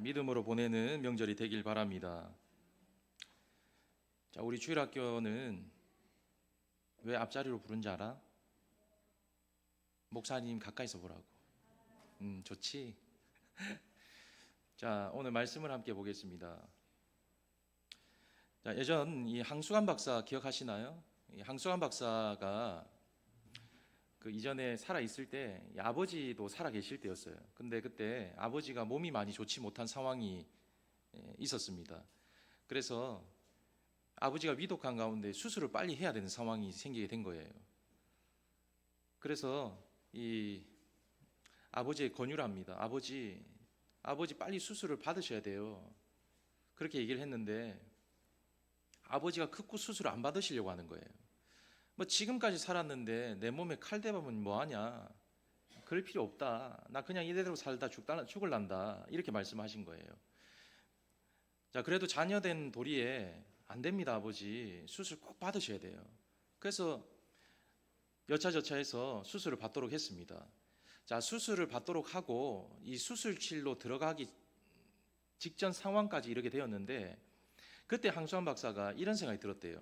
믿음으로 보내는 명절이 되길 바랍니다. 자, 우리 주일학교는 왜 앞자리로 부른지 알아? 목사님 가까이서 보라고. 좋지? 자, 오늘 말씀을 함께 보겠습니다. 자, 예전 이 항수관 박사 기억하시나요? 이 항수관 박사가 그 이전에 살아 있을 때 아버지도 살아 계실 때였어요. 근데 그때 아버지가 몸이 많이 좋지 못한 상황이 있었습니다. 그래서 아버지가 위독한 가운데 수술을 빨리 해야 되는 상황이 생기게 된 거예요. 그래서 이 아버지의 권유를 합니다. 아버지 빨리 수술을 받으셔야 돼요. 그렇게 얘기를 했는데 아버지가 극구 수술을 안 받으시려고 하는 거예요. 뭐 지금까지 살았는데 내 몸에 칼 대박은 뭐하냐? 그럴 필요 없다. 나 그냥 이대로 살다 죽을란다. 이렇게 말씀하신 거예요. 자, 그래도 자녀된 도리에 안 됩니다, 아버지. 수술 꼭 받으셔야 돼요. 그래서 여차저차해서 수술을 받도록 했습니다. 자, 수술을 받도록 하고 이 수술실로 들어가기 직전 상황까지 이르게 되었는데 그때 항수환 박사가 이런 생각이 들었대요.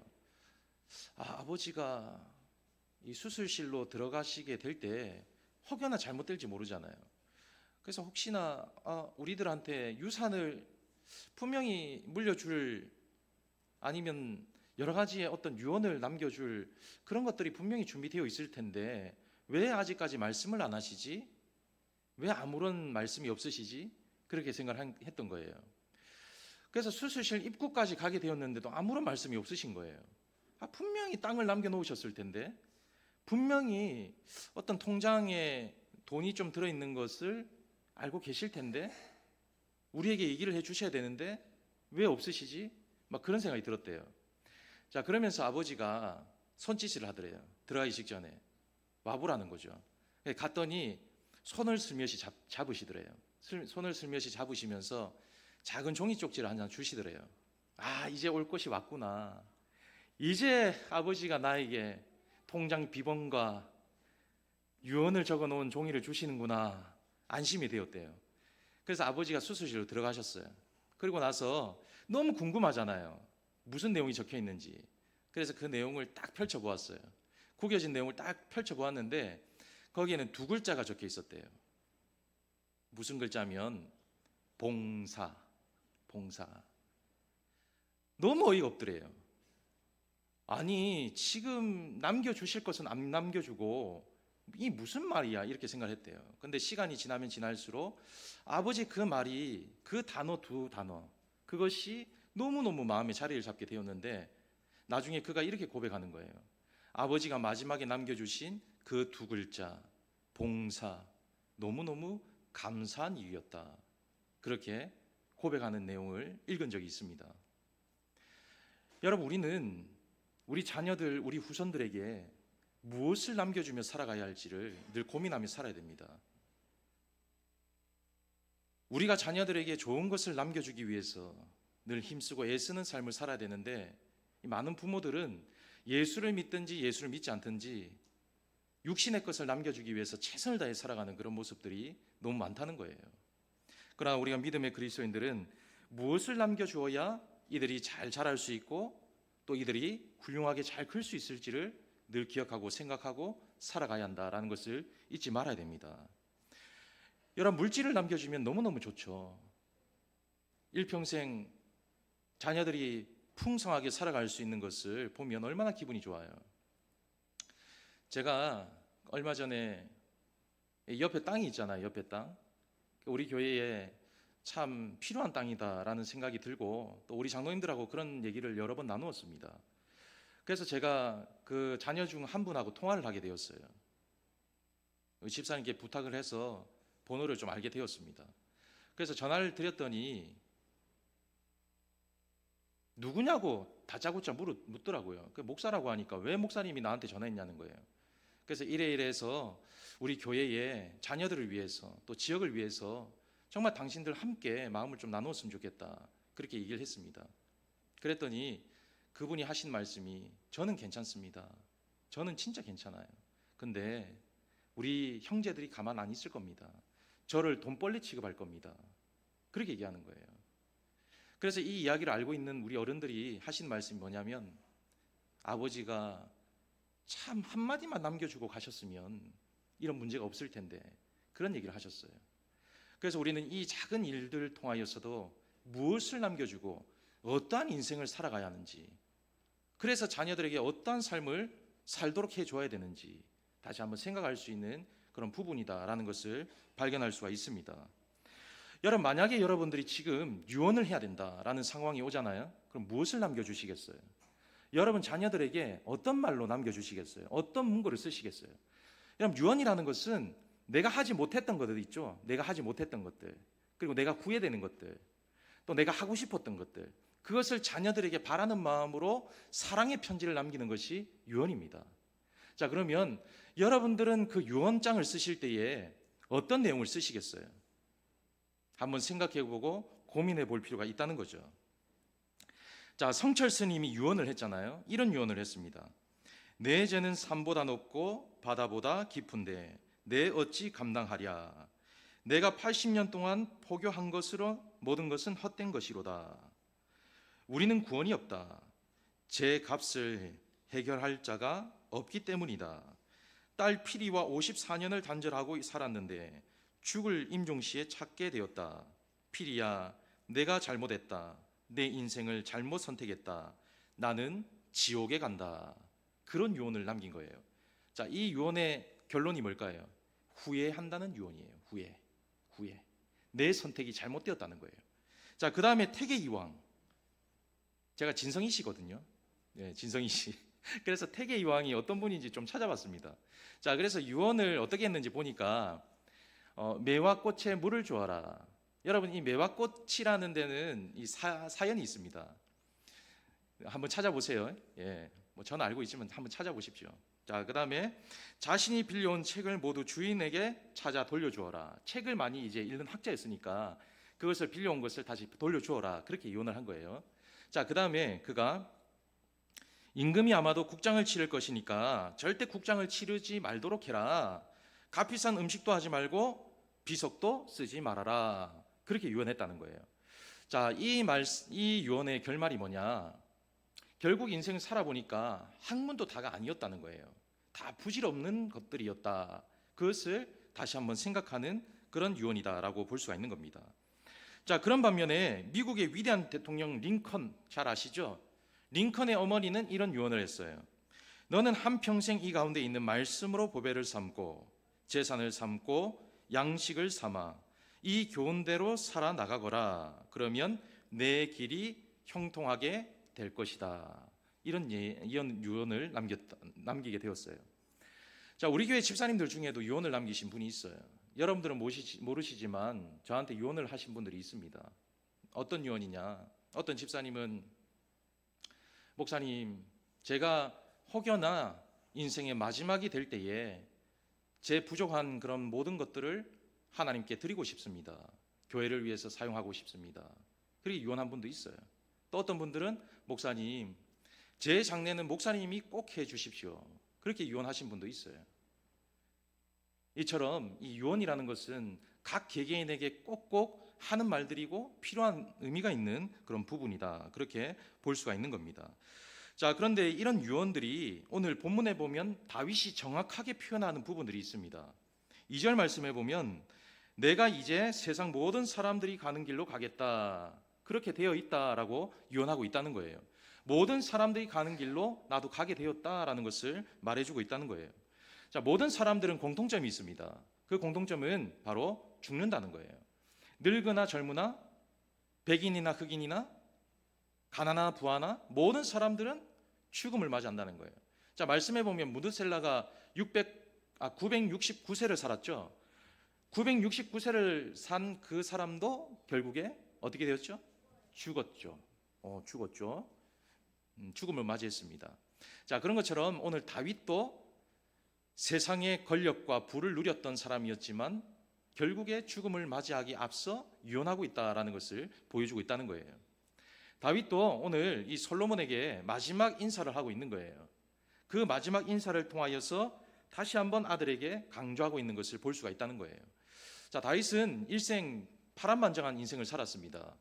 아버지가 이 수술실로 들어가시게 될 때 혹여나 잘못될지 모르잖아요. 그래서 혹시나 우리들한테 유산을 분명히 물려줄 아니면 여러 가지의 어떤 유언을 남겨줄 그런 것들이 분명히 준비되어 있을 텐데 왜 아직까지 말씀을 안 하시지? 왜 아무런 말씀이 없으시지? 그렇게 생각했던 거예요. 그래서 수술실 입구까지 가게 되었는데도 아무런 말씀이 없으신 거예요. 분명히 땅을 남겨놓으셨을 텐데 분명히 어떤 통장에 돈이 좀 들어있는 것을 알고 계실 텐데 우리에게 얘기를 해주셔야 되는데 왜 없으시지? 막 그런 생각이 들었대요. 자, 그러면서 아버지가 손짓을 하더래요. 들어가기 직전에 와보라는 거죠. 갔더니 손을 슬며시 잡으시더래요. 손을 슬며시 잡으시면서 작은 종이 쪽지를 한 장 주시더래요. 이제 올 것이 왔구나. 이제 아버지가 나에게 통장 비번과 유언을 적어놓은 종이를 주시는구나. 안심이 되었대요. 그래서 아버지가 수술실로 들어가셨어요. 그리고 나서 너무 궁금하잖아요. 무슨 내용이 적혀 있는지. 그래서 그 내용을 딱 펼쳐보았어요. 구겨진 내용을 딱 펼쳐보았는데 거기에는 두 글자가 적혀 있었대요. 무슨 글자면 봉사. 너무 어이가 없더래요. 아니 지금 남겨주실 것은 안 남겨주고 이 무슨 말이야 이렇게 생각을 했대요. 근데 시간이 지나면 지날수록 아버지 그 말이 그 단어 두 단어 그것이 너무너무 마음에 자리를 잡게 되었는데 나중에 그가 이렇게 고백하는 거예요. 아버지가 마지막에 남겨주신 그 두 글자 봉사 너무너무 감사한 이유였다. 그렇게 고백하는 내용을 읽은 적이 있습니다. 여러분 우리 자녀들 우리 후손들에게 무엇을 남겨주며 살아가야 할지를 늘 고민하며 살아야 됩니다. 우리가 자녀들에게 좋은 것을 남겨주기 위해서 늘 힘쓰고 애쓰는 삶을 살아야 되는데 많은 부모들은 예수를 믿든지 예수를 믿지 않든지 육신의 것을 남겨주기 위해서 최선을 다해 살아가는 그런 모습들이 너무 많다는 거예요. 그러나 우리가 믿음의 그리스도인들은 무엇을 남겨주어야 이들이 잘 자랄 수 있고 또 이들이 훌륭하게 잘 클 수 있을지를 늘 기억하고 생각하고 살아가야 한다라는 것을 잊지 말아야 됩니다. 여러분 물질을 남겨주면 너무너무 좋죠. 일평생 자녀들이 풍성하게 살아갈 수 있는 것을 보면 얼마나 기분이 좋아요. 제가 얼마 전에 옆에 땅이 있잖아요. 옆에 땅. 우리 교회에 참 필요한 땅이다라는 생각이 들고 또 우리 장로님들하고 그런 얘기를 여러 번 나누었습니다. 그래서 제가 그 자녀 중 한 분하고 통화를 하게 되었어요. 집사님께 부탁을 해서 번호를 좀 알게 되었습니다. 그래서 전화를 드렸더니 누구냐고 다짜고짜 묻더라고요. 그 목사라고 하니까 왜 목사님이 나한테 전화했냐는 거예요. 그래서 이래서 우리 교회의 자녀들을 위해서 또 지역을 위해서 정말 당신들 함께 마음을 좀 나누었으면 좋겠다. 그렇게 얘기를 했습니다. 그랬더니 그분이 하신 말씀이 저는 괜찮습니다. 저는 진짜 괜찮아요. 근데 우리 형제들이 가만 안 있을 겁니다. 저를 돈벌레 취급할 겁니다. 그렇게 얘기하는 거예요. 그래서 이 이야기를 알고 있는 우리 어른들이 하신 말씀이 뭐냐면, 아버지가 참 한마디만 남겨주고 가셨으면 이런 문제가 없을 텐데, 그런 얘기를 하셨어요. 그래서 우리는 이 작은 일들을 통하여서도 무엇을 남겨주고 어떠한 인생을 살아가야 하는지, 그래서 자녀들에게 어떠한 삶을 살도록 해줘야 되는지 다시 한번 생각할 수 있는 그런 부분이다라는 것을 발견할 수가 있습니다. 여러분, 만약에 여러분들이 지금 유언을 해야 된다라는 상황이 오잖아요. 그럼 무엇을 남겨주시겠어요? 여러분 자녀들에게 어떤 말로 남겨주시겠어요? 어떤 문구를 쓰시겠어요? 여러분, 유언이라는 것은 내가 하지 못했던 것들 있죠. 내가 하지 못했던 것들, 그리고 내가 후회되는 것들, 또 내가 하고 싶었던 것들, 그것을 자녀들에게 바라는 마음으로 사랑의 편지를 남기는 것이 유언입니다. 자, 그러면 여러분들은 그 유언장을 쓰실 때에 어떤 내용을 쓰시겠어요? 한번 생각해보고 고민해 볼 필요가 있다는 거죠. 자, 성철 스님이 유언을 했잖아요. 이런 유언을 했습니다. 내 죄는 산보다 높고 바다보다 깊은데 내 어찌 감당하랴. 내가 80년 동안 포교한 것으로 모든 것은 헛된 것이로다. 우리는 구원이 없다. 제 값을 해결할 자가 없기 때문이다. 딸 피리와 54년을 단절하고 살았는데 죽을 임종시에 찾게 되었다. 피리야, 내가 잘못했다. 내 인생을 잘못 선택했다. 나는 지옥에 간다. 그런 유언을 남긴 거예요. 자, 이 유언의 결론이 뭘까요? 후회한다는 유언이에요. 후회. 내 선택이 잘못되었다는 거예요. 자, 그 다음에 태계이왕. 제가 진성희 씨거든요. 네, 진성희 씨. 그래서 태계이왕이 어떤 분인지 좀 찾아봤습니다. 자, 그래서 유언을 어떻게 했는지 보니까 매화 꽃에 물을 주어라. 여러분, 이 매화 꽃이라는 데는 이 사연이 있습니다. 한번 찾아보세요. 예, 뭐 저는 알고 있지만 한번 찾아보십시오. 자, 그 다음에 자신이 빌려온 책을 모두 주인에게 찾아 돌려주어라. 책을 많이 이제 읽는 학자였으니까 그것을 빌려온 것을 다시 돌려주어라. 그렇게 유언을 한 거예요. 자, 그 다음에 그가 임금이 아마도 국장을 치를 것이니까 절대 국장을 치르지 말도록 해라. 값비싼 음식도 하지 말고 비석도 쓰지 말아라. 그렇게 유언했다는 거예요. 자, 이 유언의 결말이 뭐냐? 결국 인생을 살아보니까 학문도 다가 아니었다는 거예요. 다 부질없는 것들이었다. 그것을 다시 한번 생각하는 그런 유언이다라고 볼 수가 있는 겁니다. 자, 그런 반면에 미국의 위대한 대통령 링컨, 잘 아시죠? 링컨의 어머니는 이런 유언을 했어요. 너는 한평생 이 가운데 있는 말씀으로 보배를 삼고 재산을 삼고 양식을 삼아 이 교훈대로 살아나가거라. 그러면 내 길이 형통하게 될 것이다. 이런 유언을 남기게 되었어요. 자, 우리 교회 집사님들 중에도 유언을 남기신 분이 있어요. 여러분들은 모르시지만 저한테 유언을 하신 분들이 있습니다. 어떤 유언이냐? 어떤 집사님은, 목사님, 제가 혹여나 인생의 마지막이 될 때에 제 부족한 그런 모든 것들을 하나님께 드리고 싶습니다. 교회를 위해서 사용하고 싶습니다. 그렇게 유언한 분도 있어요. 또 어떤 분들은, 목사님, 제 장례는 목사님이 꼭 해주십시오. 그렇게 유언하신 분도 있어요. 이처럼 이 유언이라는 것은 각 개개인에게 꼭꼭 하는 말들이고 필요한 의미가 있는 그런 부분이다. 그렇게 볼 수가 있는 겁니다. 자, 그런데 이런 유언들이 오늘 본문에 보면 다윗이 정확하게 표현하는 부분들이 있습니다. 2절 말씀에 보면 내가 이제 세상 모든 사람들이 가는 길로 가겠다. 그렇게 되어 있다라고 유언하고 있다는 거예요. 모든 사람들이 가는 길로 나도 가게 되었다라는 것을 말해주고 있다는 거예요. 자, 모든 사람들은 공통점이 있습니다. 그 공통점은 바로 죽는다는 거예요. 늙으나 젊으나 백인이나 흑인이나 가난하나 부하나 모든 사람들은 죽음을 맞이한다는 거예요. 자, 말씀해 보면 무드셀라가 969세를 살았죠. 969세를 산 그 사람도 결국에 어떻게 되었죠? 죽었죠. 죽음을 맞이했습니다. 자, 그런 것처럼 오늘 다윗도 세상의 권력과 부를 누렸던 사람이었지만 결국에 죽음을 맞이하기 앞서 유언하고 있다라는 것을 보여주고 있다는 거예요. 다윗도 오늘 이 솔로몬에게 마지막 인사를 하고 있는 거예요. 그 마지막 인사를 통하여서 다시 한번 아들에게 강조하고 있는 것을 볼 수가 있다는 거예요. 자, 다윗은 일생 파란만장한 인생을 살았습니다.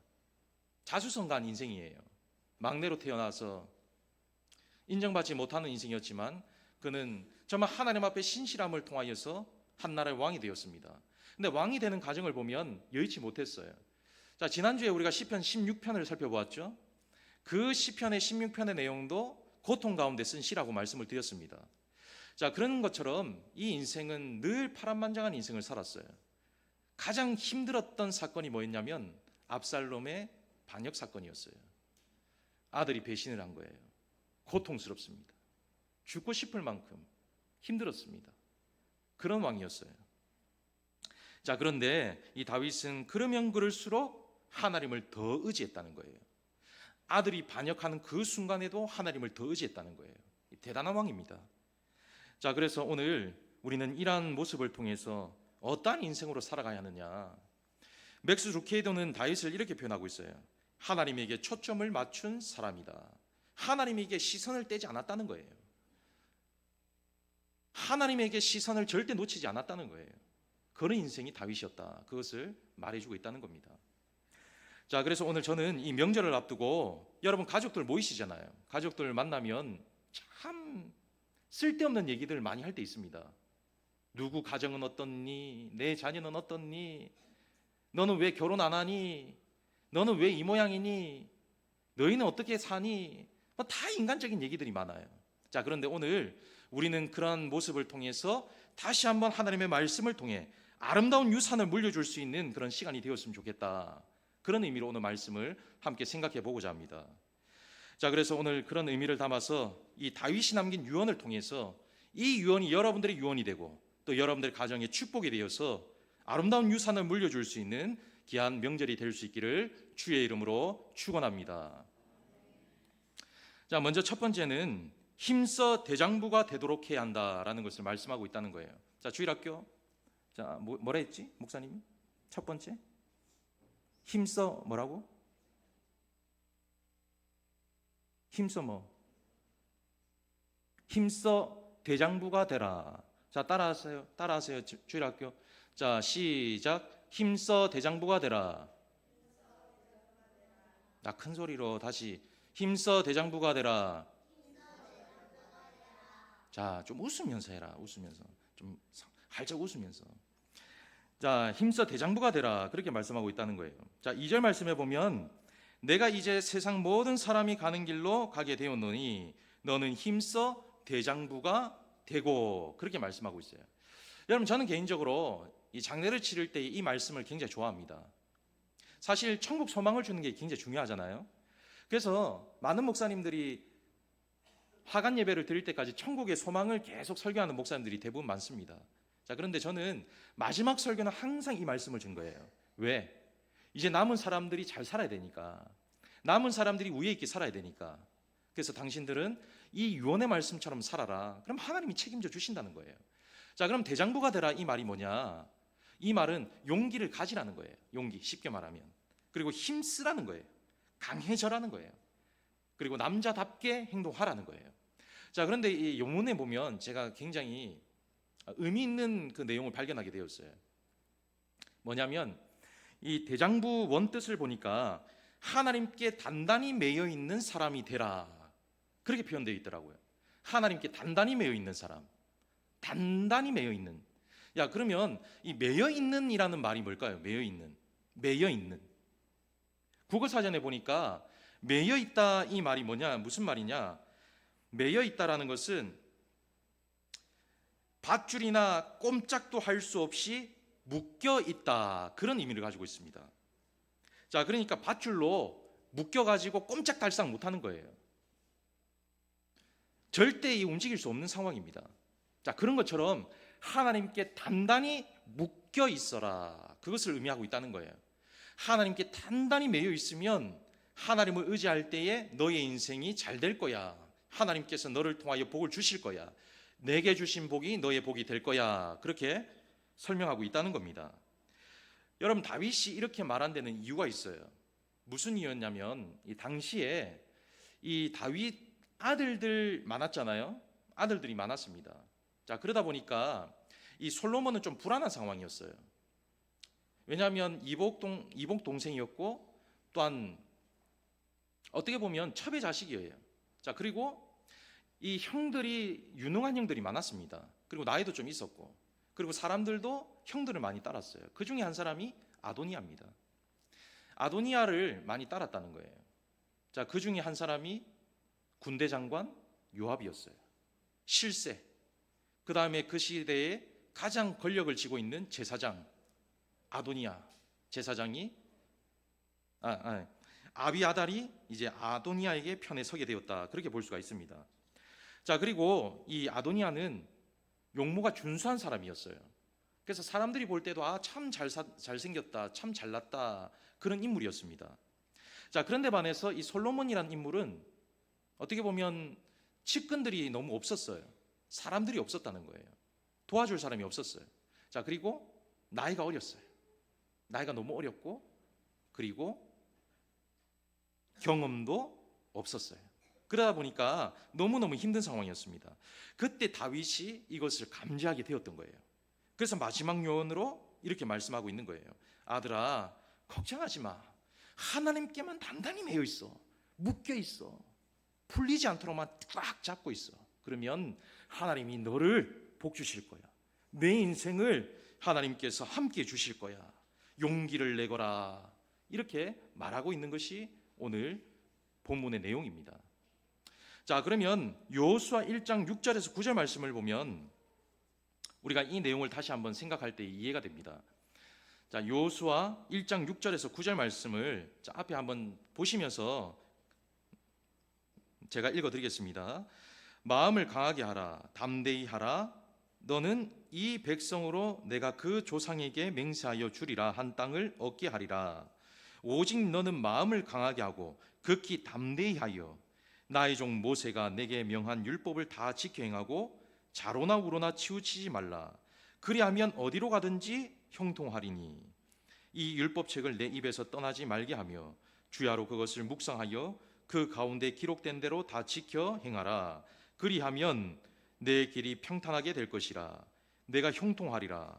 자수성가한 인생이에요. 막내로 태어나서 인정받지 못하는 인생이었지만 그는 정말 하나님 앞에 신실함을 통하여서 한 나라의 왕이 되었습니다. 근데 왕이 되는 과정을 보면 여의치 못했어요. 자, 지난주에 우리가 시편 16편을 살펴보았죠. 그 시편의 16편의 내용도 고통 가운데 쓴 시라고 말씀을 드렸습니다. 자, 그런 것처럼 이 인생은 늘 파란만장한 인생을 살았어요. 가장 힘들었던 사건이 뭐였냐면 압살롬의 반역 사건이었어요. 아들이 배신을 한 거예요. 고통스럽습니다. 죽고 싶을 만큼 힘들었습니다. 그런 왕이었어요. 자, 그런데 이 다윗은 그러면 그럴수록 하나님을 더 의지했다는 거예요. 아들이 반역하는 그 순간에도 하나님을 더 의지했다는 거예요. 대단한 왕입니다. 자, 그래서 오늘 우리는 이러한 모습을 통해서 어떠한 인생으로 살아가야 하느냐. 맥스 루케이도는 다윗을 이렇게 표현하고 있어요. 하나님에게 초점을 맞춘 사람이다. 하나님에게 시선을 떼지 않았다는 거예요. 하나님에게 시선을 절대 놓치지 않았다는 거예요. 그런 인생이 다윗이었다. 그것을 말해주고 있다는 겁니다. 자, 그래서 오늘 저는 이 명절을 앞두고 여러분 가족들 모이시잖아요. 가족들 만나면 참 쓸데없는 얘기들을 많이 할 때 있습니다. 누구 가정은 어떻니? 내 자녀는 어떻니? 너는 왜 결혼 안 하니? 너는 왜 이 모양이니? 너희는 어떻게 사니? 다 인간적인 얘기들이 많아요. 자, 그런데 오늘 우리는 그러한 모습을 통해서 다시 한번 하나님의 말씀을 통해 아름다운 유산을 물려줄 수 있는 그런 시간이 되었으면 좋겠다. 그런 의미로 오늘 말씀을 함께 생각해 보고자 합니다. 자, 그래서 오늘 그런 의미를 담아서 이 다윗이 남긴 유언을 통해서 이 유언이 여러분들의 유언이 되고 또 여러분들의 가정의 축복이 되어서 아름다운 유산을 물려줄 수 있는 귀한 명절이 될 수 있기를 주의 이름으로 축원합니다. 자, 먼저 첫 번째는 힘써 대장부가 되도록 해야 한다라는 것을 말씀하고 있다는 거예요. 자, 주일학교. 자, 뭐라 했지? 목사님이? 첫 번째? 힘써 뭐라고? 힘써 뭐? 힘써 대장부가 되라. 자, 따라하세요. 따라하세요. 주일학교. 자, 시작. 힘써 대장부가 되라. 자, 큰 소리로 다시. 힘써 대장부가 되라. 자, 좀 웃으면서 해라. 웃으면서. 좀 활짝 웃으면서. 자, 힘써 대장부가 되라. 그렇게 말씀하고 있다는 거예요. 자, 2절 말씀해 보면 내가 이제 세상 모든 사람이 가는 길로 가게 되었노니 너는 힘써 대장부가 되고, 그렇게 말씀하고 있어요. 여러분, 저는 개인적으로 이 장례를 치를 때 이 말씀을 굉장히 좋아합니다. 사실 천국 소망을 주는 게 굉장히 중요하잖아요. 그래서 많은 목사님들이 화관 예배를 드릴 때까지 천국의 소망을 계속 설교하는 목사님들이 대부분 많습니다. 자, 그런데 저는 마지막 설교는 항상 이 말씀을 준 거예요. 왜? 이제 남은 사람들이 잘 살아야 되니까. 남은 사람들이 위에 있게 살아야 되니까. 그래서 당신들은 이 유언의 말씀처럼 살아라. 그럼 하나님이 책임져 주신다는 거예요. 자, 그럼 대장부가 되라, 이 말이 뭐냐? 이 말은 용기를 가지라는 거예요. 용기, 쉽게 말하면. 그리고 힘쓰라는 거예요. 강해져라는 거예요. 그리고 남자답게 행동하라는 거예요. 자, 그런데 이 용문에 보면 제가 굉장히 의미 있는 그 내용을 발견하게 되었어요. 뭐냐면 이 대장부 원뜻을 보니까 하나님께 단단히 매여 있는 사람이 되라, 그렇게 표현되어 있더라고요. 하나님께 단단히 매여 있는 사람, 단단히 매여 있는. 야, 그러면 이 매여 있는이라는 말이 뭘까요? 매여 있는, 매여 있는. 국어사전에 보니까 매여 있다, 이 말이 뭐냐, 무슨 말이냐? 매여 있다라는 것은 밧줄이나 꼼짝도 할 수 없이 묶여 있다, 그런 의미를 가지고 있습니다. 자, 그러니까 밧줄로 묶여 가지고 꼼짝달싹 못하는 거예요. 절대 움직일 수 없는 상황입니다. 자, 그런 것처럼 하나님께 단단히 묶여 있어라, 그것을 의미하고 있다는 거예요. 하나님께 단단히 매여 있으면 하나님을 의지할 때에 너의 인생이 잘 될 거야. 하나님께서 너를 통하여 복을 주실 거야. 내게 주신 복이 너의 복이 될 거야. 그렇게 설명하고 있다는 겁니다. 여러분, 다윗이 이렇게 말한 데는 이유가 있어요. 무슨 이유였냐면 이 당시에 이 다윗 아들들 많았잖아요. 아들들이 많았습니다. 자, 그러다 보니까 이 솔로몬은 좀 불안한 상황이었어요. 왜냐하면 이복 동생이었고 또한 어떻게 보면 첩의 자식이에요. 자, 그리고 이 형들이 유능한 형들이 많았습니다. 그리고 나이도 좀 있었고, 그리고 사람들도 형들을 많이 따랐어요. 그 중에 한 사람이 아도니아입니다. 아도니아를 많이 따랐다는 거예요. 자, 그 중에 한 사람이 군대 장관 요압이었어요. 실세. 그 다음에 그 시대에 가장 권력을 쥐고 있는 제사장 아도니아 제사장이 아비아달이 이제 아도니아에게 편에 서게 되었다. 그렇게 볼 수가 있습니다. 자, 그리고 이 아도니아는 용모가 준수한 사람이었어요. 그래서 사람들이 볼 때도 참 잘생겼다, 참 잘났다, 그런 인물이었습니다. 자, 그런데 반해서 이 솔로몬이라는 인물은 어떻게 보면 측근들이 너무 없었어요. 사람들이 없었다는 거예요. 도와줄 사람이 없었어요. 자, 그리고 나이가 어렸어요. 나이가 너무 어렸고, 그리고 경험도 없었어요. 그러다 보니까 너무너무 힘든 상황이었습니다. 그때 다윗이 이것을 감지하게 되었던 거예요. 그래서 마지막 요언으로 이렇게 말씀하고 있는 거예요. 아들아, 걱정하지 마. 하나님께만 단단히 매여 있어. 묶여 있어. 풀리지 않도록만 꽉 잡고 있어. 그러면 하나님이 너를 복 주실 거야. 내 인생을 하나님께서 함께 주실 거야. 용기를 내거라. 이렇게 말하고 있는 것이 오늘 본문의 내용입니다. 자, 그러면 여호수아 1장 6절에서 9절 말씀을 보면 우리가 이 내용을 다시 한번 생각할 때 이해가 됩니다. 자, 여호수아 1장 6절에서 9절 말씀을 앞에 한번 보시면서 제가 읽어드리겠습니다. 마음을 강하게 하라, 담대히 하라. 너는 이 백성으로 내가 그 조상에게 맹세하여 주리라 한 땅을 얻게 하리라. 오직 너는 마음을 강하게 하고 극히 담대히 하여 나의 종 모세가 내게 명한 율법을 다 지켜 행하고 자로나 우로나 치우치지 말라. 그리하면 어디로 가든지 형통하리니 이 율법책을 내 입에서 떠나지 말게 하며 주야로 그것을 묵상하여 그 가운데 기록된 대로 다 지켜 행하라. 그리하면 내 길이 평탄하게 될 것이라. 내가 형통하리라.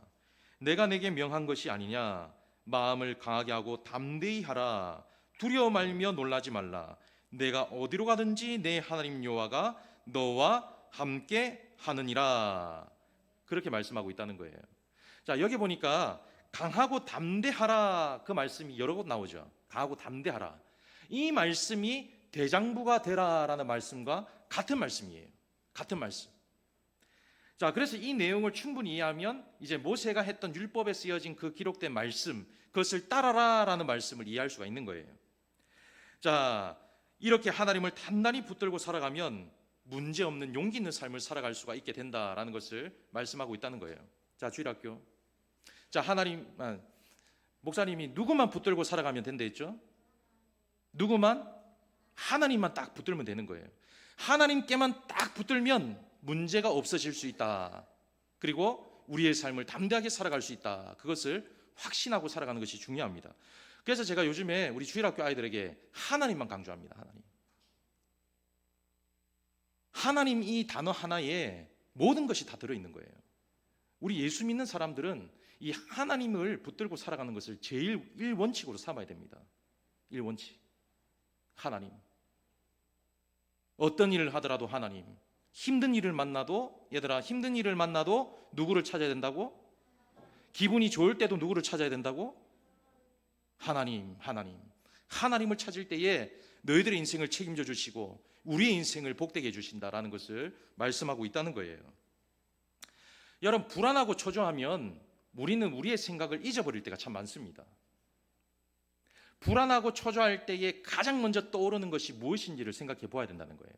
내가 내게 명한 것이 아니냐. 마음을 강하게 하고 담대히 하라. 두려워 말며 놀라지 말라. 내가 어디로 가든지 내 하나님 여호와가 너와 함께 하느니라. 그렇게 말씀하고 있다는 거예요. 자, 여기 보니까 강하고 담대하라 그 말씀이 여러 곳 나오죠. 강하고 담대하라. 이 말씀이 대장부가 되라라는 말씀과 같은 말씀이에요. 같은 말씀. 자, 그래서 이 내용을 충분히 이해하면 이제 모세가 했던 율법에 쓰여진 그 기록된 말씀, 그것을 따라라라는 말씀을 이해할 수가 있는 거예요. 자, 이렇게 하나님을 단단히 붙들고 살아가면 문제없는 용기 있는 삶을 살아갈 수가 있게 된다라는 것을 말씀하고 있다는 거예요. 자, 주일학교. 자, 목사님이 누구만 붙들고 살아가면 된다 했죠? 누구만? 하나님만 딱 붙들면 되는 거예요. 하나님께만 딱 붙들면 문제가 없어질 수 있다. 그리고 우리의 삶을 담대하게 살아갈 수 있다. 그것을 확신하고 살아가는 것이 중요합니다. 그래서 제가 요즘에 우리 주일학교 아이들에게 하나님만 강조합니다. 하나님 이 단어 하나에 모든 것이 다 들어있는 거예요. 우리 예수 믿는 사람들은 이 하나님을 붙들고 살아가는 것을 제일 1원칙으로 삼아야 됩니다. 1원칙. 하나님. 어떤 일을 하더라도 하나님. 힘든 일을 만나도, 얘들아, 힘든 일을 만나도 누구를 찾아야 된다고? 기분이 좋을 때도 누구를 찾아야 된다고? 하나님. 하나님을 찾을 때에 너희들의 인생을 책임져 주시고 우리의 인생을 복되게 해주신다라는 것을 말씀하고 있다는 거예요. 여러분, 불안하고 초조하면 우리는 우리의 생각을 잊어버릴 때가 참 많습니다. 불안하고 초조할 때에 가장 먼저 떠오르는 것이 무엇인지를 생각해 보아야 된다는 거예요.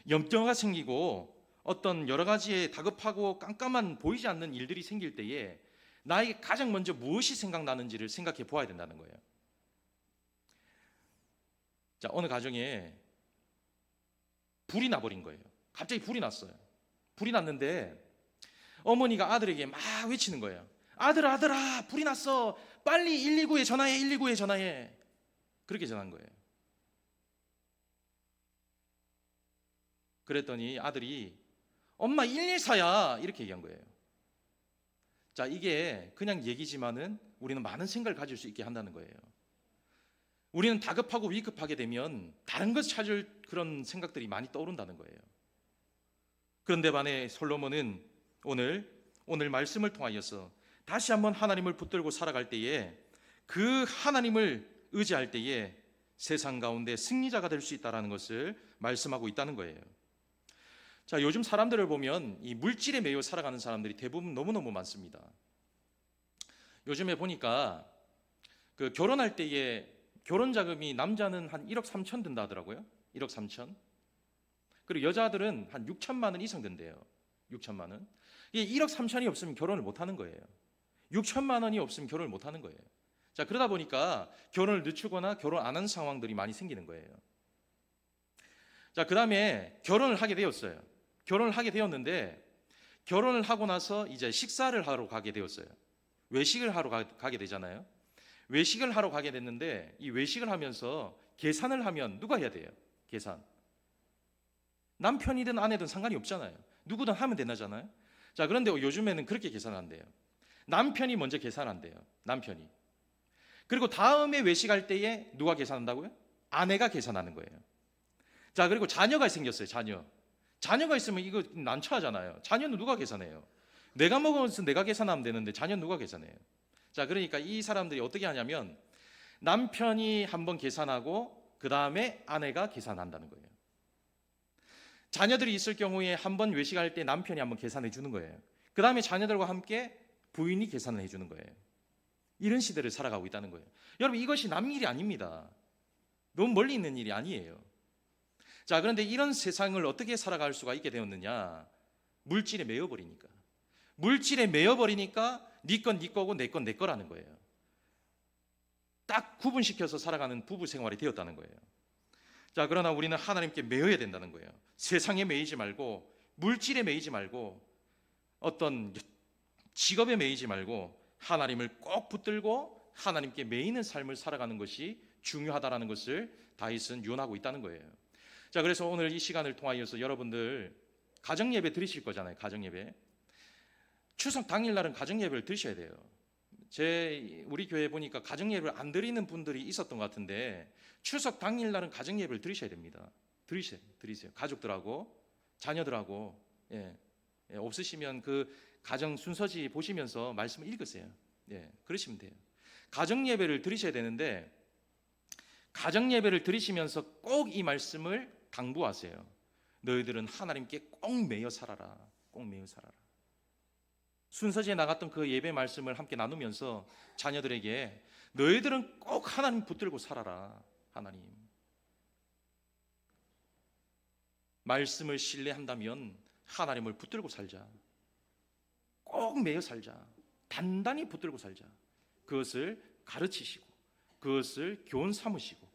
염려가 생기고 어떤 여러 가지의 다급하고 깜깜한 보이지 않는 일들이 생길 때에 나에게 가장 먼저 무엇이 생각나는지를 생각해 보아야 된다는 거예요. 자, 어느 가정에 불이 나버린 거예요. 갑자기 불이 났어요. 불이 났는데 어머니가 아들에게 막 외치는 거예요. 아들아, 불이 났어. 빨리 119에 전화해, 119에 전화해. 그렇게 전화한 거예요. 그랬더니 아들이 엄마 114야 이렇게 얘기한 거예요. 자, 이게 그냥 얘기지만은 우리는 많은 생각을 가질 수 있게 한다는 거예요. 우리는 다급하고 위급하게 되면 다른 것 찾을 그런 생각들이 많이 떠오른다는 거예요. 그런데 반해 솔로몬은 오늘 말씀을 통하여서 다시 한번 하나님을 붙들고 살아갈 때에 그 하나님을 의지할 때에 세상 가운데 승리자가 될 수 있다는 것을 말씀하고 있다는 거예요. 자, 요즘 사람들을 보면 이 물질에 매여 살아가는 사람들이 대부분 너무너무 많습니다. 요즘에 보니까 그 결혼할 때에 결혼 자금이 남자는 한 1억 3천 든다 하더라고요. 1억 3천. 그리고 여자들은 한 6천만 원 이상 든대요. 6천만 원. 이게 1억 3천이 없으면 결혼을 못 하는 거예요. 6천만 원이 없으면 결혼을 못 하는 거예요. 자, 그러다 보니까 결혼을 늦추거나 결혼 안 하는 상황들이 많이 생기는 거예요. 자, 그다음에 결혼을 하게 되었어요. 결혼을 하게 되었는데 결혼을 하고 나서 이제 식사를 하러 가게 되었어요. 외식을 하러 가게 되잖아요. 외식을 하러 가게 됐는데 이 외식을 하면서 계산을 하면 누가 해야 돼요? 계산. 남편이든 아내든 상관이 없잖아요. 누구든 하면 되나잖아요. 자, 그런데 요즘에는 그렇게 계산한대요. 남편이 먼저 계산한대요. 남편이. 그리고 다음에 외식할 때에 누가 계산한다고요? 아내가 계산하는 거예요. 자, 그리고 자녀가 생겼어요. 자녀가 있으면 이거 난처하잖아요. 자녀는 누가 계산해요? 내가 먹어서 내가 계산하면 되는데 자녀는 누가 계산해요? 자, 그러니까 이 사람들이 어떻게 하냐면 남편이 한번 계산하고 그 다음에 아내가 계산한다는 거예요. 자녀들이 있을 경우에 한번 외식할 때 남편이 한번 계산해 주는 거예요. 그 다음에 자녀들과 함께 부인이 계산을 해주는 거예요. 이런 시대를 살아가고 있다는 거예요. 여러분, 이것이 남 일이 아닙니다. 너무 멀리 있는 일이 아니에요. 자, 그런데 이런 세상을 어떻게 살아갈 수가 있게 되었느냐? 물질에 매여버리니까. 물질에 매여버리니까 네 건 네 거고 내 건 내 거라는 거예요. 딱 구분시켜서 살아가는 부부 생활이 되었다는 거예요. 자, 그러나 우리는 하나님께 매여야 된다는 거예요. 세상에 매이지 말고, 물질에 매이지 말고, 어떤 직업에 매이지 말고 하나님을 꼭 붙들고 하나님께 매이는 삶을 살아가는 것이 중요하다라는 것을 다윗은 유언하고 있다는 거예요. 자, 그래서 오늘 이 시간을 통하여서 여러분들 가정 예배 드리실 거잖아요. 가정 예배. 추석 당일날은 가정 예배를 드셔야 돼요. 우리 교회 보니까 가정 예배를 안 드리는 분들이 있었던 것 같은데 추석 당일날은 가정 예배를 드리셔야 됩니다. 드리세요. 가족들하고 자녀들하고. 없으시면 그 가정 순서지 보시면서 말씀을 읽으세요. 그러시면 돼요. 가정 예배를 드리셔야 되는데 가정 예배를 드리시면서 꼭 이 말씀을 당부하세요. 너희들은 하나님께 꼭 매여 살아라. 꼭 매여 살아라. 순서지에 나갔던 그 예배 말씀을 함께 나누면서 자녀들에게 너희들은 꼭 하나님 붙들고 살아라. 하나님. 말씀을 신뢰한다면 하나님을 붙들고 살자. 꼭 매여 살자. 단단히 붙들고 살자. 그것을 가르치시고 그것을 교훈 삼으시고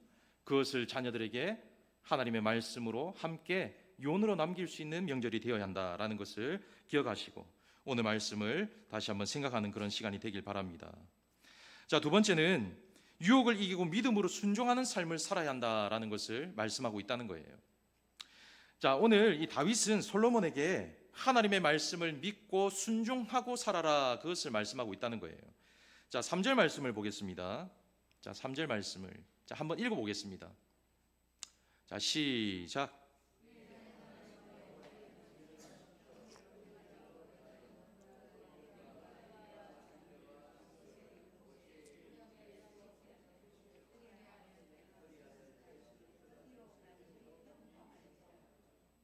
그것을 자녀들에게 하나님의 말씀으로 함께 요원으로 남길 수 있는 명절이 되어야 한다라는 것을 기억하시고 오늘 말씀을 다시 한번 생각하는 그런 시간이 되길 바랍니다. 자, 두 번째는 유혹을 이기고 믿음으로 순종하는 삶을 살아야 한다라는 것을 말씀하고 있다는 거예요. 자, 오늘 이 다윗은 솔로몬에게 하나님의 말씀을 믿고 순종하고 살아라 그것을 말씀하고 있다는 거예요. 자, 3절 말씀을 보겠습니다. 자, 3절 말씀을 한번 읽어보겠습니다. 자, 시작.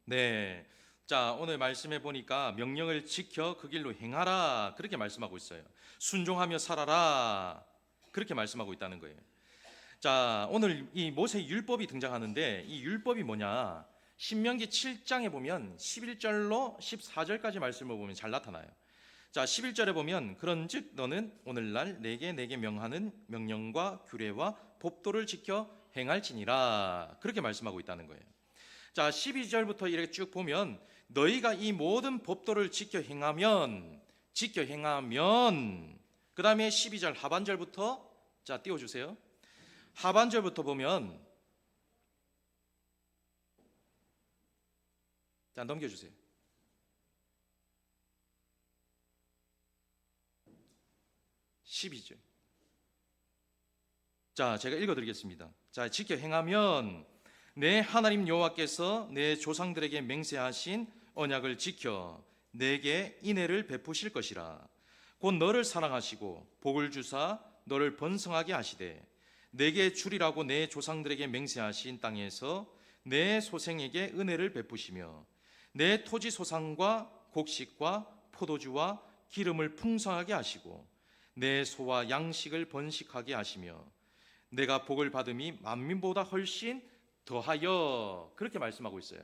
네. 자, 오늘 말씀해 보니까 명령을 지켜 그 길로 행하라 그렇게 말씀하고 있어요. 순종하며 살아라 그렇게 말씀하고 있다는 거예요. 자, 오늘 이 모세 율법이 등장하는데 이 율법이 뭐냐? 신명기 7장에 보면 11절로 14절까지 말씀을 보면 잘 나타나요. 자, 11절에 보면 그런즉 너는 오늘날 내게 명하는 명령과 규례와 법도를 지켜 행할지니라 그렇게 말씀하고 있다는 거예요. 자, 12절부터 이렇게 쭉 보면 너희가 이 모든 법도를 지켜 행하면 그 다음에 12절 하반절부터 자 띄워주세요. 하반절부터 보면 자 넘겨주세요. 12절. 자, 제가 읽어드리겠습니다. 자, 지켜 행하면 내 하나님 여호와께서 내 조상들에게 맹세하신 언약을 지켜 내게 인애를 베푸실 것이라. 곧 너를 사랑하시고 복을 주사 너를 번성하게 하시되 내게 주리라고 내 조상들에게 맹세하신 땅에서 내 소생에게 은혜를 베푸시며 내 토지 소산과 곡식과 포도주와 기름을 풍성하게 하시고 내 소와 양식을 번식하게 하시며 내가 복을 받음이 만민보다 훨씬 더하여, 그렇게 말씀하고 있어요.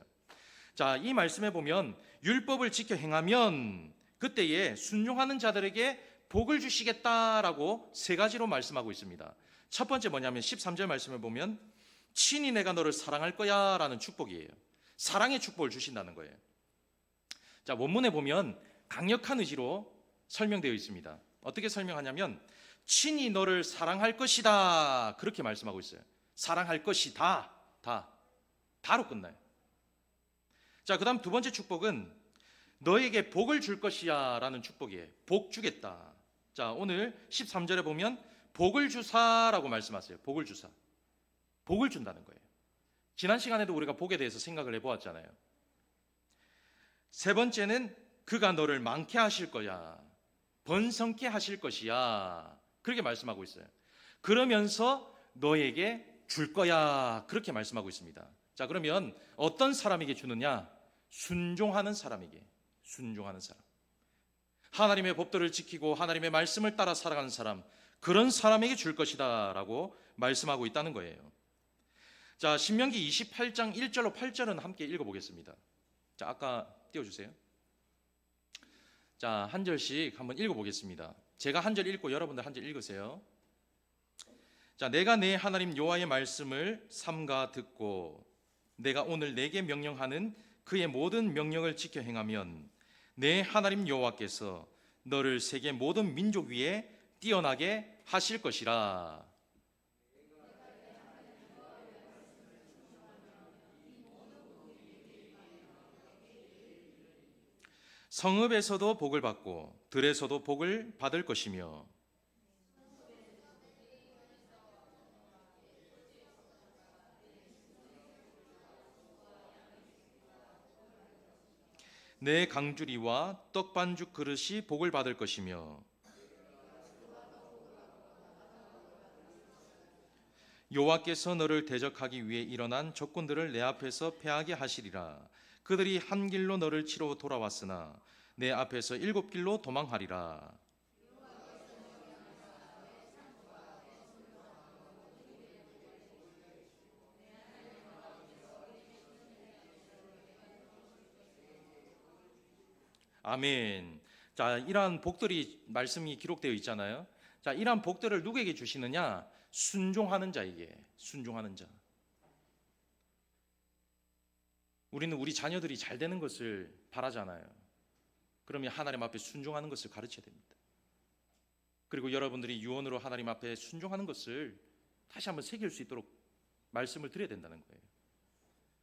자, 이 말씀에 보면 율법을 지켜 행하면 그때에 순종하는 자들에게 복을 주시겠다라고 세 가지로 말씀하고 있습니다. 첫 번째 뭐냐면 13절 말씀을 보면 친히 내가 너를 사랑할 거야 라는 축복이에요. 사랑의 축복을 주신다는 거예요. 자, 원문에 보면 강력한 의지로 설명되어 있습니다. 어떻게 설명하냐면 친히 너를 사랑할 것이다, 그렇게 말씀하고 있어요. 사랑할 것이다, 다로 끝나요. 자, 그 다음 두 번째 축복은 너에게 복을 줄 것이야 라는 축복이에요. 복 주겠다. 자, 오늘 13절에 보면 복을 주사라고 말씀하세요. 복을 주사, 복을 준다는 거예요. 지난 시간에도 우리가 복에 대해서 생각을 해보았잖아요. 세 번째는 그가 너를 많게 하실 거야, 번성케 하실 것이야, 그렇게 말씀하고 있어요. 그러면서 너에게 줄 거야, 그렇게 말씀하고 있습니다. 자, 그러면 어떤 사람에게 주느냐? 순종하는 사람에게, 순종하는 사람, 하나님의 법도를 지키고 하나님의 말씀을 따라 살아가는 사람, 그런 사람에게 줄 것이다 라고 말씀하고 있다는 거예요. 자, 신명기 28장 1절로 8절은 함께 읽어보겠습니다. 자, 아까 띄워주세요. 자, 한 절씩 한번 읽어보겠습니다. 제가 한 절 읽고 여러분들 한 절 읽으세요. 자, 내가 내 하나님 여호와의 말씀을 삼가 듣고 내가 오늘 내게 명령하는 그의 모든 명령을 지켜 행하면 내 하나님 여호와께서 너를 세계 모든 민족 위에 뛰어나게 하실 것이라. 성읍에서도 복을 받고 들에서도 복을 받을 것이며 내 강주리와 떡반죽 그릇이 복을 받을 것이며 여호와께서 너를 대적하기 위해 일어난 적군들을 내 앞에서 패하게 하시리라. 그들이 한 길로 너를 치러 돌아왔으나 내 앞에서 7길로 도망하리라. 아멘. 자, 이러한 복들이 말씀이 기록되어 있잖아요. 자, 이러한 복들을 누구에게 주시느냐? 순종하는 자에게, 순종하는 자. 우리는 우리 자녀들이 잘 되는 것을 바라잖아요. 그러면 하나님 앞에 순종하는 것을 가르쳐야 됩니다. 그리고 여러분들이 유언으로 하나님 앞에 순종하는 것을 다시 한번 새길 수 있도록 말씀을 드려야 된다는 거예요.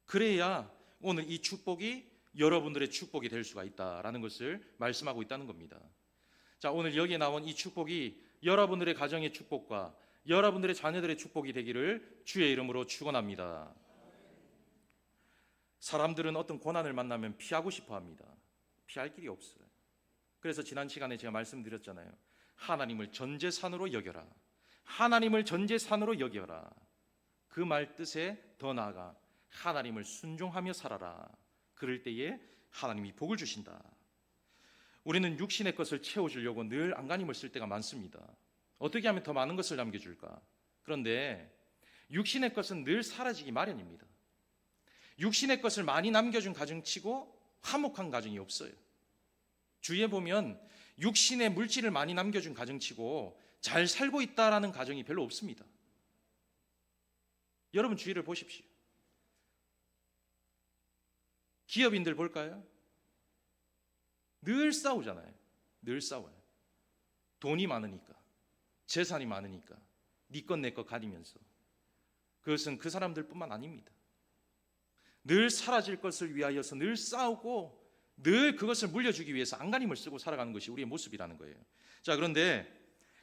그래야 오늘 이 축복이 여러분들의 축복이 될 수가 있다라는 것을 말씀하고 있다는 겁니다. 자, 오늘 여기에 나온 이 축복이 여러분들의 가정의 축복과 여러분들의 자녀들의 축복이 되기를 주의 이름으로 축원합니다. 사람들은 어떤 고난을 만나면 피하고 싶어 합니다. 피할 길이 없어요. 그래서 지난 시간에 제가 말씀드렸잖아요. 하나님을 전 재산으로 여겨라. 하나님을 전 재산으로 여겨라. 그 말 뜻에 더 나아가 하나님을 순종하며 살아라. 그럴 때에 하나님이 복을 주신다. 우리는 육신의 것을 채워주려고 늘 안간힘을 쓸 때가 많습니다. 어떻게 하면 더 많은 것을 남겨줄까? 그런데 육신의 것은 늘 사라지기 마련입니다. 육신의 것을 많이 남겨준 가정치고 화목한 가정이 없어요. 주위에 보면 육신의 물질을 많이 남겨준 가정치고 잘 살고 있다라는 가정이 별로 없습니다. 여러분 주위를 보십시오. 기업인들 볼까요? 늘 싸우잖아요. 늘 싸워요. 돈이 많으니까, 재산이 많으니까 네 것 내 것 가리면서. 그것은 그 사람들뿐만 아닙니다. 늘 사라질 것을 위하여서 늘 싸우고 늘 그것을 물려주기 위해서 안간힘을 쓰고 살아가는 것이 우리의 모습이라는 거예요. 자, 그런데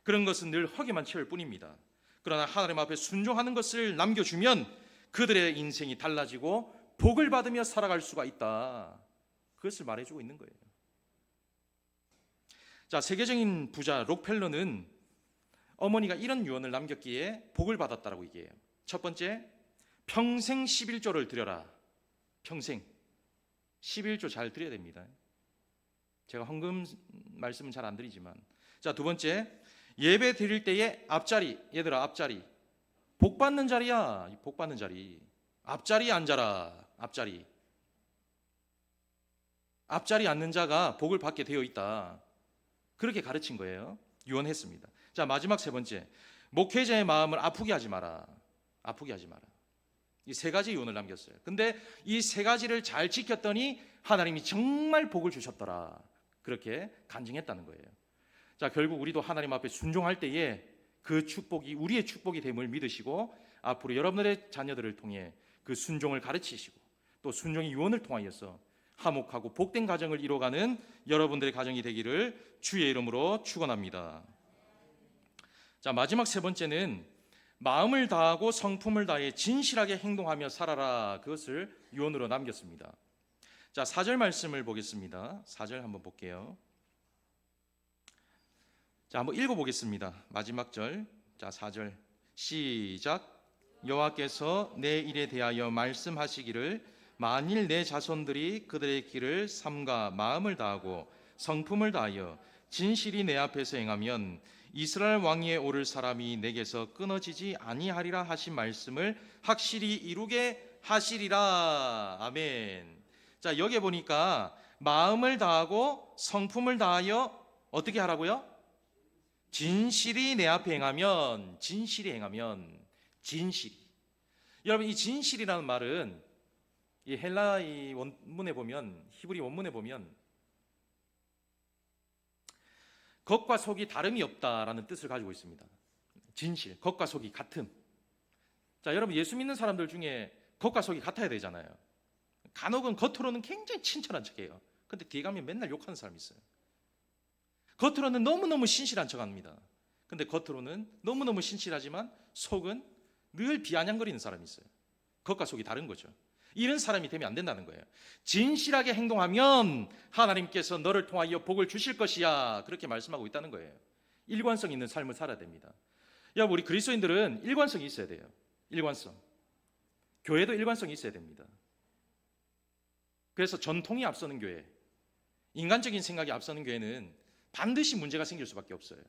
그런 것은 늘 허기만 채울 뿐입니다. 그러나 하나님 앞에 순종하는 것을 남겨주면 그들의 인생이 달라지고 복을 받으며 살아갈 수가 있다. 그것을 말해주고 있는 거예요. 자, 세계적인 부자 록펠러는 어머니가 이런 유언을 남겼기에 복을 받았다라고 얘기해요. 첫 번째, 평생 11조를 드려라. 평생 11조 잘 드려야 됩니다. 제가 헌금 말씀은 잘 안 드리지만. 자, 두 번째, 예배 드릴 때에 앞자리, 얘들아 앞자리, 복 받는 자리야. 복 받는 자리. 앞자리에 앉아라. 앞자리. 앞자리 앉는 자가 복을 받게 되어 있다. 그렇게 가르친 거예요. 유언했습니다. 자, 마지막 세 번째, 목회자의 마음을 아프게 하지 마라. 아프게 하지 마라. 이 세 가지 유언을 남겼어요. 근데 이 세 가지를 잘 지켰더니 하나님이 정말 복을 주셨더라. 그렇게 간증했다는 거예요. 자, 결국 우리도 하나님 앞에 순종할 때에 그 축복이 우리의 축복이 됨을 믿으시고 앞으로 여러분들의 자녀들을 통해 그 순종을 가르치시고 또 순종의 유언을 통하여서 화목하고 복된 가정을 이뤄가는 여러분들의 가정이 되기를 주의 이름으로 축원합니다. 자, 마지막 세 번째는 마음을 다하고 성품을 다해 진실하게 행동하며 살아라. 그것을 유언으로 남겼습니다. 자, 4절 말씀을 보겠습니다. 4절 한번 볼게요. 자, 한번 읽어보겠습니다. 마지막 절. 자, 4절 시작. 여호와께서 내 일에 대하여 말씀하시기를 만일 내 자손들이 그들의 길을 삼가 마음을 다하고 성품을 다하여 진실이 내 앞에서 행하면 이스라엘 왕위에 오를 사람이 내게서 끊어지지 아니하리라 하신 말씀을 확실히 이루게 하시리라. 아멘. 자, 여기 보니까 마음을 다하고 성품을 다하여 어떻게 하라고요? 진실이 내 앞에 행하면, 진실이 행하면, 진실이. 여러분, 이 진실이라는 말은 이 헬라 이 원문에 보면, 히브리 원문에 보면 겉과 속이 다름이 없다라는 뜻을 가지고 있습니다. 진실, 겉과 속이 같음. 자, 여러분, 예수 믿는 사람들 중에 겉과 속이 같아야 되잖아요. 간혹은 겉으로는 굉장히 친절한 척해요. 근데 뒤에 가면 맨날 욕하는 사람이 있어요. 겉으로는 너무너무 신실한 척합니다. 근데 겉으로는 너무너무 신실하지만 속은 늘 비아냥거리는 사람이 있어요. 겉과 속이 다른 거죠. 이런 사람이 되면 안 된다는 거예요. 진실하게 행동하면 하나님께서 너를 통하여 복을 주실 것이야. 그렇게 말씀하고 있다는 거예요. 일관성 있는 삶을 살아야 됩니다. 여러분, 우리 그리스도인들은 일관성이 있어야 돼요. 일관성. 교회도 일관성이 있어야 됩니다. 그래서 전통이 앞서는 교회, 인간적인 생각이 앞서는 교회는 반드시 문제가 생길 수밖에 없어요.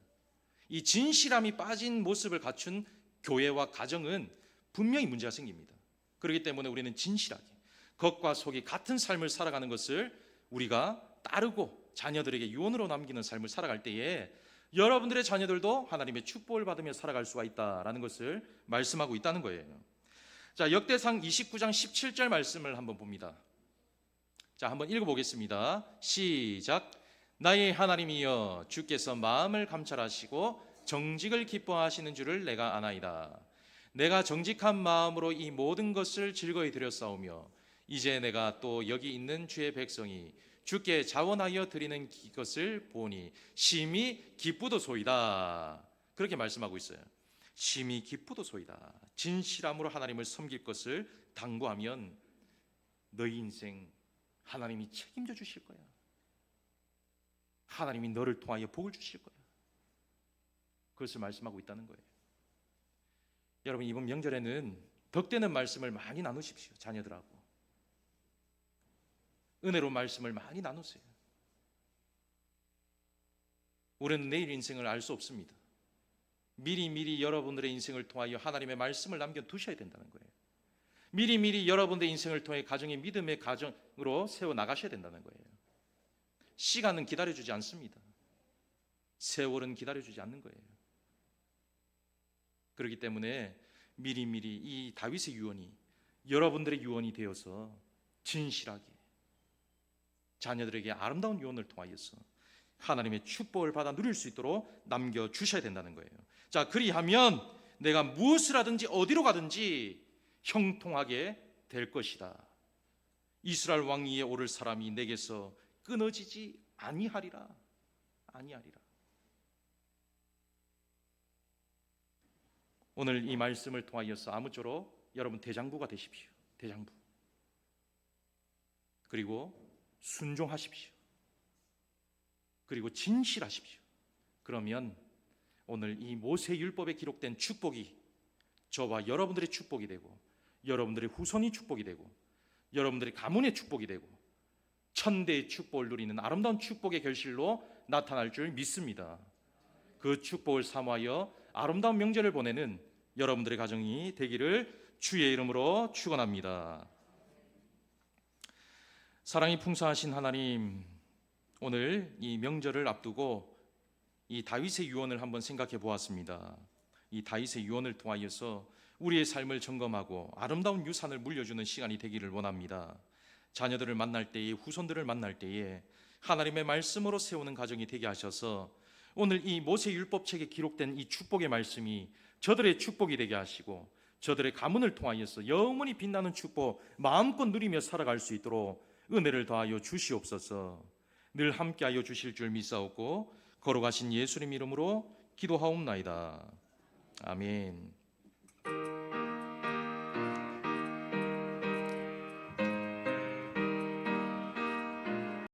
이 진실함이 빠진 모습을 갖춘 교회와 가정은 분명히 문제가 생깁니다. 그렇기 때문에 우리는 진실하게 겉과 속이 같은 삶을 살아가는 것을 우리가 따르고 자녀들에게 유언으로 남기는 삶을 살아갈 때에 여러분들의 자녀들도 하나님의 축복을 받으며 살아갈 수가 있다라는 것을 말씀하고 있다는 거예요. 자, 역대상 29장 17절 말씀을 한번 봅니다. 자, 한번 읽어보겠습니다. 시작. 나의 하나님이여, 주께서 마음을 감찰하시고 정직을 기뻐하시는 줄을 내가 아나이다. 내가 정직한 마음으로 이 모든 것을 즐거이 드렸사오며 이제 내가 또 여기 있는 주의 백성이 주께 자원하여 드리는 것을 보니 심히 기쁘도소이다. 그렇게 말씀하고 있어요. 심히 기쁘도소이다. 진실함으로 하나님을 섬길 것을 당부하면 너희 인생 하나님이 책임져 주실 거야. 하나님이 너를 통하여 복을 주실 거야. 그것을 말씀하고 있다는 거예요. 여러분, 이번 명절에는 덕되는 말씀을 많이 나누십시오. 자녀들하고 은혜로운 말씀을 많이 나누세요. 우리는 내일 인생을 알 수 없습니다. 미리미리 여러분들의 인생을 통하여 하나님의 말씀을 남겨두셔야 된다는 거예요. 미리미리 여러분들의 인생을 통해 가정의 믿음의 가정으로 세워나가셔야 된다는 거예요. 시간은 기다려주지 않습니다. 세월은 기다려주지 않는 거예요. 그렇기 때문에 미리미리 이 다윗의 유언이 여러분들의 유언이 되어서 진실하게 자녀들에게 아름다운 유언을 통하여서 하나님의 축복을 받아 누릴 수 있도록 남겨주셔야 된다는 거예요. 자, 그리하면 내가 무엇을 하든지 어디로 가든지 형통하게 될 것이다. 이스라엘 왕위에 오를 사람이 내게서 끊어지지 아니하리라. 아니하리라. 오늘 이 말씀을 통하여서 아무쪼록 여러분 대장부가 되십시오. 대장부. 그리고 순종하십시오. 그리고 진실하십시오. 그러면 오늘 이 모세율법에 기록된 축복이 저와 여러분들의 축복이 되고, 여러분들의 후손이 축복이 되고, 여러분들의 가문의 축복이 되고, 천대의 축복을 누리는 아름다운 축복의 결실로 나타날 줄 믿습니다. 그 축복을 사모하여 아름다운 명절을 보내는 여러분들의 가정이 되기를 주의 이름으로 축원합니다. 사랑이 풍성하신 하나님, 오늘 이 명절을 앞두고 이 다윗의 유언을 한번 생각해 보았습니다. 이 다윗의 유언을 통하여서 우리의 삶을 점검하고 아름다운 유산을 물려주는 시간이 되기를 원합니다. 자녀들을 만날 때에, 후손들을 만날 때에 하나님의 말씀으로 세우는 가정이 되게 하셔서 오늘 이 모세율법책에 기록된 이 축복의 말씀이 저들의 축복이 되게 하시고, 저들의 가문을 통하여서 영원히 빛나는 축복 마음껏 누리며 살아갈 수 있도록 은혜를 더하여 주시옵소서. 늘 함께하여 주실 줄 믿사옵고 거룩하신 예수님 이름으로 기도하옵나이다. 아멘.